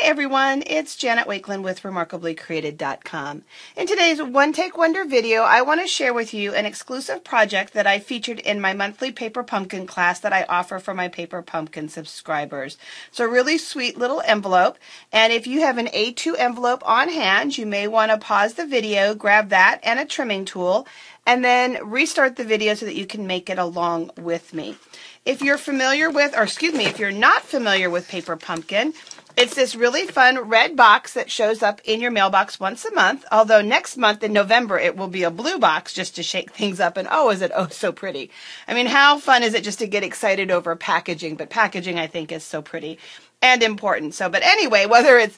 Hi everyone, it's Janet Wakeland with RemarkablyCreated.com. In today's One Take Wonder video, I want to share with you an exclusive project that I featured in my monthly Paper Pumpkin class that I offer for my Paper Pumpkin subscribers. It's a really sweet little envelope, and if you have an A2 envelope on hand, you may want to pause the video, grab that and a trimming tool, and then restart the video so that you can make it along with me. If you're familiar with, if you're not familiar with Paper Pumpkin, it's this really fun red box that shows up in your mailbox once a month, although next month in November it will be a blue box just to shake things up, and is it so pretty. I mean, how fun is it just to get excited over packaging, but packaging I think is so pretty and important. But anyway, whether it's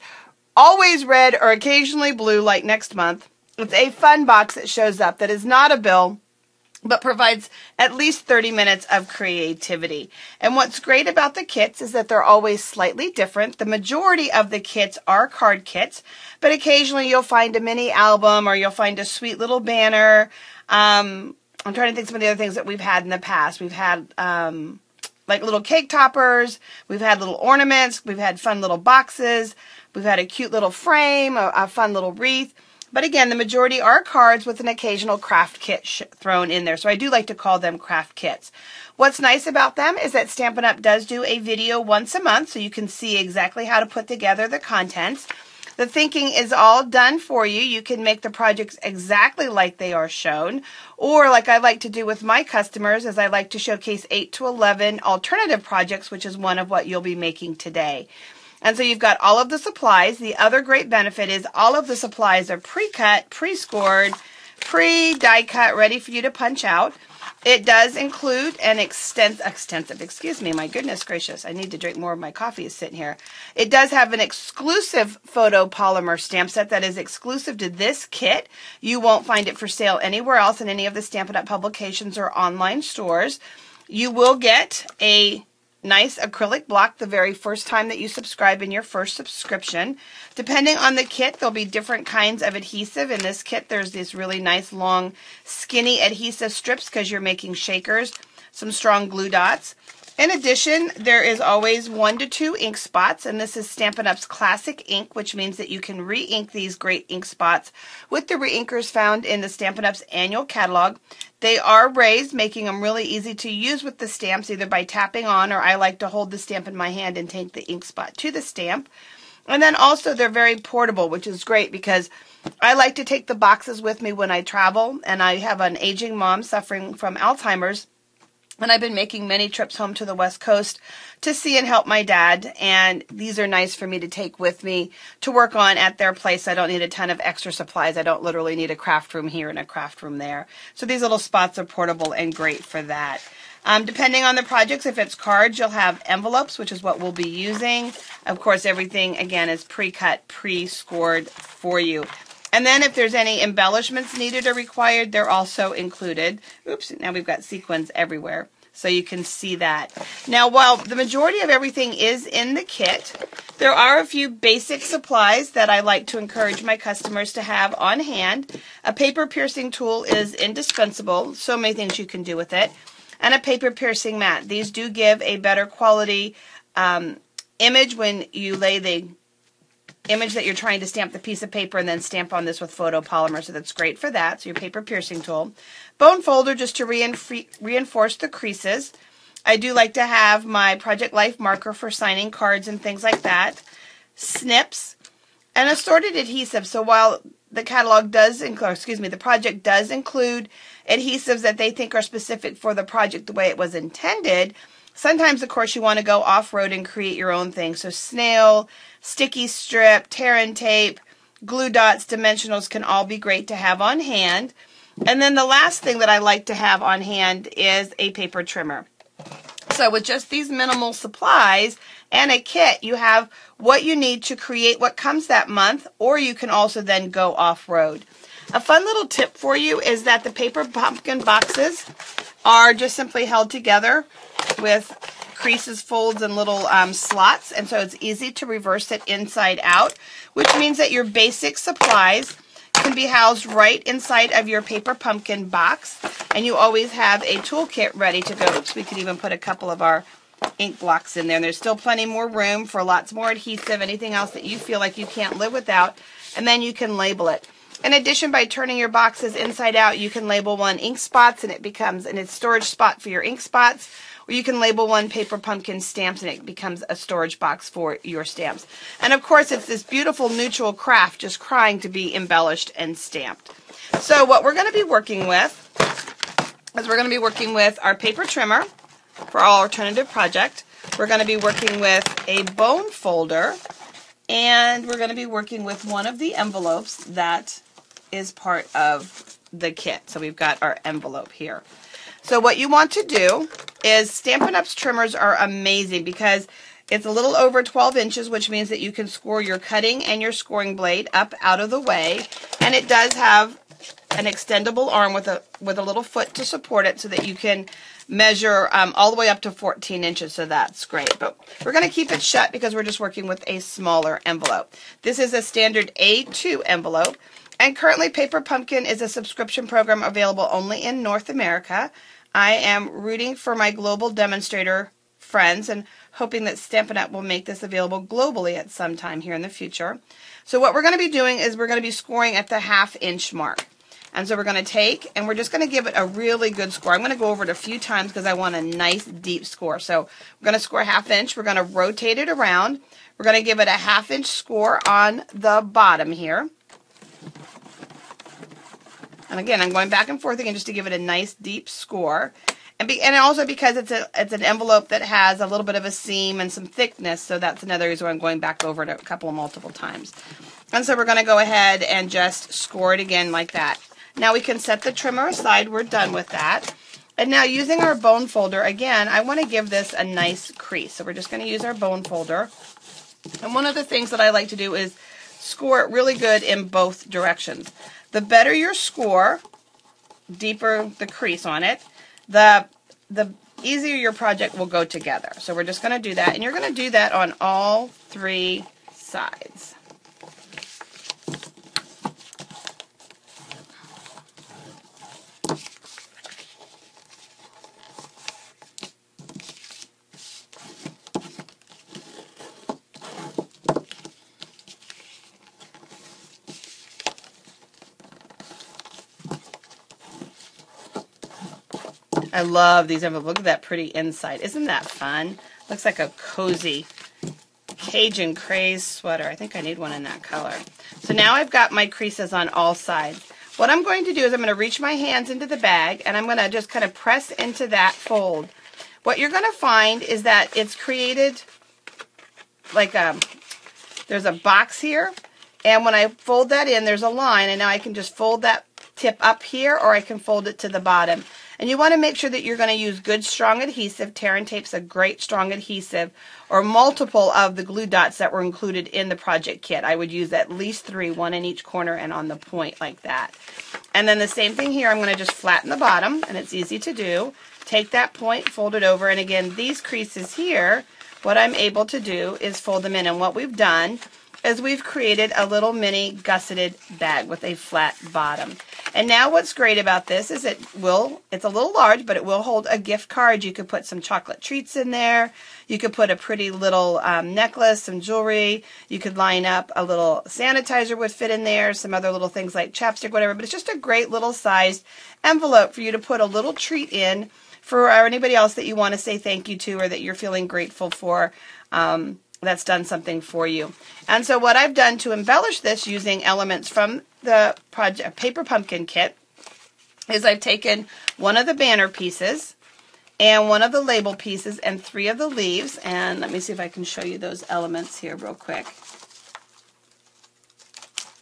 always red or occasionally blue like next month, it's a fun box that shows up that is not a bill, but provides at least 30 minutes of creativity. And what's great about the kits is that they're always slightly different. The majority of the kits are card kits, but occasionally you'll find a mini album or you'll find a sweet little banner. I'm trying to think some of the other things that we've had in the past. We've had like little cake toppers, we've had little ornaments, we've had fun little boxes, we've had a cute little frame, a fun little wreath. But again, the majority are cards with an occasional craft kit thrown in there. So I do like to call them craft kits. What's nice about them is that Stampin' Up! Does do a video once a month, so you can see exactly how to put together the contents. The thinking is all done for you. You can make the projects exactly like they are shown. Or like I like to do with my customers, is I like to showcase 8 to 11 alternative projects, which is one of what you'll be making today. And so you've got all of the supplies. The other great benefit is all of the supplies are pre-cut, pre-scored, pre-die cut, ready for you to punch out. It does include an my goodness gracious, I need to drink more of my coffee is sitting here. It does have an exclusive photopolymer stamp set that is exclusive to this kit. You won't find it for sale anywhere else in any of the Stampin' Up! Publications or online stores. You will get a nice acrylic block the very first time that you subscribe in your first subscription. Depending on the kit, there'll be different kinds of adhesive. In this kit, there's these really nice long skinny adhesive strips because you're making shakers, some strong glue dots. In addition, there is always 1 to 2 ink spots, and this is Stampin' Up's Classic Ink, which means that you can re-ink these great ink spots with the re-inkers found in the Stampin' Up's annual catalog. They are raised, making them really easy to use with the stamps, either by tapping on, or I like to hold the stamp in my hand and take the ink spot to the stamp. And then also they're very portable, which is great because I like to take the boxes with me when I travel, and I have an aging mom suffering from Alzheimer's. And I've been making many trips home to the West Coast to see and help my dad, and these are nice for me to take with me to work on at their place. I don't need a ton of extra supplies. I don't literally need a craft room here and a craft room there. So these little spots are portable and great for that. Depending on the projects, if it's cards, you'll have envelopes, which is what we'll be using. Of course, everything, again, is pre-cut, pre-scored for you. And then if there's any embellishments needed or required, they're also included. Oops, now we've got sequins everywhere, so you can see that. Now, while the majority of everything is in the kit, there are a few basic supplies that I like to encourage my customers to have on hand. A paper piercing tool is indispensable. So many things you can do with it. And a paper piercing mat. These do give a better quality image when you lay the image that you're trying to stamp the piece of paper and then stamp on this with photopolymer, so that's great for that. So your paper piercing tool. Bone folder just to reinforce the creases. I do like to have my Project Life marker for signing cards and things like that. Snips and assorted adhesive. So while the catalog does include, the project does include adhesives that they think are specific for the project the way it was intended, sometimes, of course, you want to go off-road and create your own thing. So snail, sticky strip, tear and tape, glue dots, dimensionals can all be great to have on hand. And then the last thing that I like to have on hand is a paper trimmer. So with just these minimal supplies and a kit, you have what you need to create what comes that month, or you can also then go off-road. A fun little tip for you is that the Paper Pumpkin boxes are just simply held together with creases, folds, and little slots, and so it's easy to reverse it inside out, which means that your basic supplies can be housed right inside of your Paper Pumpkin box, and you always have a toolkit ready to go. Oops, we could even put a couple of our ink blocks in there. And there's still plenty more room for lots more adhesive, anything else that you feel like you can't live without. And then you can label it. In addition, by turning your boxes inside out, you can label one ink spots and it becomes a storage spot for your ink spots. Or you can label one paper pumpkin stamps and it becomes a storage box for your stamps. And of course, it's this beautiful neutral craft just crying to be embellished and stamped. So what we're going to be working with is we're going to be working with our paper trimmer for our alternative project. We're going to be working with a bone folder, and we're going to be working with one of the envelopes that is part of the kit. So we've got our envelope here. So what you want to do is Stampin' Up's trimmers are amazing because it's a little over 12 inches, which means that you can score your cutting and your scoring blade up out of the way. And it does have an extendable arm with a little foot to support it so that you can measure all the way up to 14 inches, so that's great. But we're going to keep it shut because we're just working with a smaller envelope. This is a standard A2 envelope, and currently Paper Pumpkin is a subscription program available only in North America. I am rooting for my global demonstrator friends and hoping that Stampin' Up will make this available globally at some time here in the future. So what we're going to be doing is we're going to be scoring at the 1/2 inch mark. And so we're going to take, and we're just going to give it a really good score. I'm going to go over it a few times because I want a nice deep score. So we're going to score 1/2 inch. We're going to rotate it around. We're going to give it a 1/2 inch score on the bottom here. And again, I'm going back and forth again just to give it a nice deep score. And also because it's an envelope that has a little bit of a seam and some thickness, so that's another reason why I'm going back over it multiple times. And so we're going to go ahead and just score it again like that. Now we can set the trimmer aside. We're done with that. And now using our bone folder, again, I want to give this a nice crease. So we're just going to use our bone folder. And one of the things that I like to do is score it really good in both directions. The better your score, deeper the crease on it, the easier your project will go together. So we're just going to do that. And you're going to do that on all 3 sides. I love these envelopes. Look at that pretty inside. Isn't that fun? Looks like a cozy Cajun craze sweater. I think I need one in that color. So now I've got my creases on all sides. What I'm going to do is I'm going to reach my hands into the bag and I'm going to just kind of press into that fold. What you're going to find is that it's created like there's a box here, and when I fold that in, there's a line, and now I can just fold that tip up here, or I can fold it to the bottom. And you want to make sure that you're going to use good strong adhesive. Tear and Tape's a great strong adhesive, or multiple of the glue dots that were included in the project kit. I would use at least 3, 1 in each corner and on the point like that. And then the same thing here, I'm going to just flatten the bottom, and it's easy to do. Take that point, fold it over, and again, these creases here, what I'm able to do is fold them in. And what we've done is we've created a little mini gusseted bag with a flat bottom. And now what's great about this is it's a little large, but it will hold a gift card. You could put some chocolate treats in there. You could put a pretty little necklace, some jewelry. You could line up a little sanitizer would fit in there, some other little things like chapstick, whatever. But it's just a great little sized envelope for you to put a little treat in for anybody else that you want to say thank you to or that you're feeling grateful for. That's done something for you. And so what I've done to embellish this using elements from the project Paper Pumpkin kit is I've taken one of the banner pieces and one of the label pieces and 3 of the leaves. And let me see if I can show you those elements here real quick.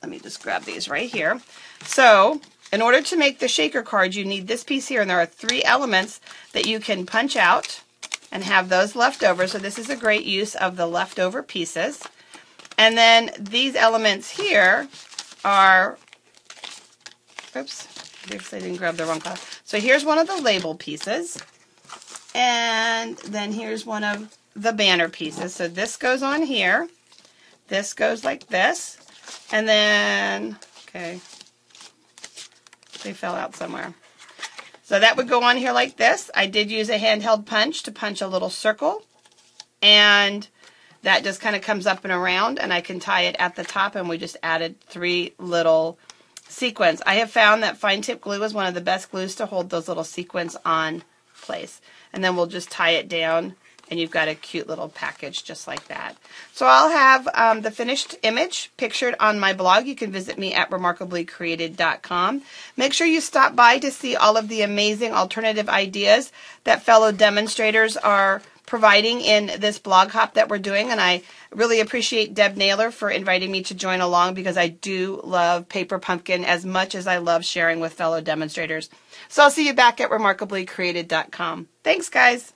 Let me just grab these right here. So in order to make the shaker card, you need this piece here, and there are 3 elements that you can punch out and have those left over. So this is a great use of the leftover pieces. And then these elements here are, oops, I didn't grab the wrong color. So here's one of the label pieces. And then here's one of the banner pieces. So this goes on here. This goes like this. And then, okay, they fell out somewhere. So that would go on here like this. I did use a handheld punch to punch a little circle and that just kind of comes up and around, and I can tie it at the top, and we just added 3 little sequins. I have found that fine tip glue is one of the best glues to hold those little sequins on place. And then we'll just tie it down, and you've got a cute little package just like that. So I'll have the finished image pictured on my blog. You can visit me at remarkablycreated.com. Make sure you stop by to see all of the amazing alternative ideas that fellow demonstrators are providing in this blog hop that we're doing, and I really appreciate Deb Naylor for inviting me to join along, because I do love Paper Pumpkin as much as I love sharing with fellow demonstrators. So I'll see you back at remarkablycreated.com. Thanks, guys.